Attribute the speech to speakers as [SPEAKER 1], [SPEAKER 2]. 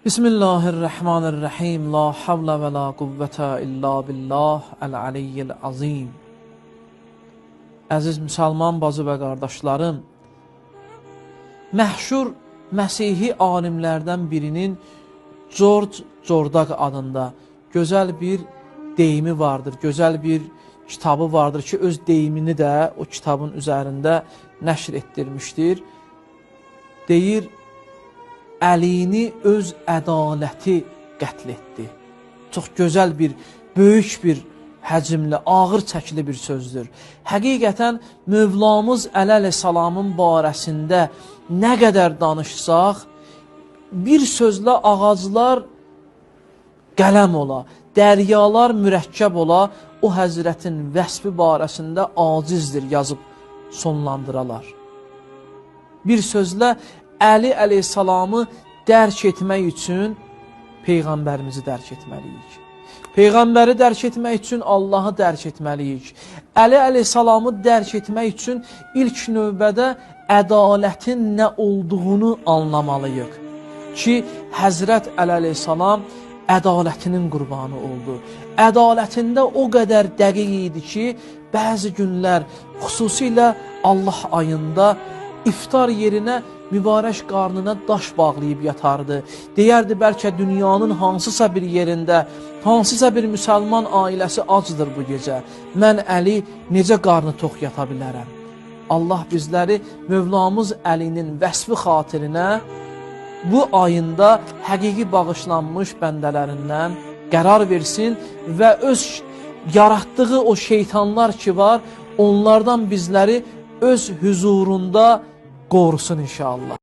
[SPEAKER 1] Bismillahirrahmanirrahim. La havle ve la kuvvete illa billah el-aliyyil azim. Əziz müsəlman bazı və qardaşlarım, məşhur Məsihi alimlərdən birinin George Jordag adında gözəl bir deyimi vardır, gözəl bir kitabı vardır ki, öz deyimini də o kitabın üzərində nəşr etdirmişdir. Deyir, əlini öz ədaləti qətl etdi. Çox gözəl bir, böyük bir həcmli, ağır çəkili bir sözdür. Həqiqətən Mövlamız əleyhissalamın barəsində nə qədər danışsaq, bir sözlə ağaclar qələm ola, dəryalar mürəkkəb ola, o həzrətin vəsfi barəsində acizdir yazıb sonlandıralar. Bir sözlə Əli əleyhissalamı dərk etmək üçün Peyğəmbərimizi dərk etməliyik. Peyğəmbəri dərk etmək üçün Allahı dərk etməliyik. Əli əleyhissalamı dərk etmək üçün ilk növbədə ədalətin nə olduğunu anlamalıyıq. Ki, Həzrət Əli əleyhissalam ədalətinin qurbanı oldu. Ədalətində o qədər dəqiq idi ki, bəzi günlər, xüsusilə Allah ayında iftar yerinə mübarək qarnına daş bağlayıb yatardı. Deyərdi, bəlkə dünyanın hansısa bir yerində, hansısa bir müsəlman ailəsi acıdır bu gecə. Mən Əli necə qarnı tox yata bilərəm? Allah bizləri Mövlamız Əlinin vəsfi xatirinə bu ayında həqiqi bağışlanmış bəndələrindən qərar versin və öz yaratdığı o şeytanlar ki var, onlardan bizləri öz huzurunda qorusun inşallah.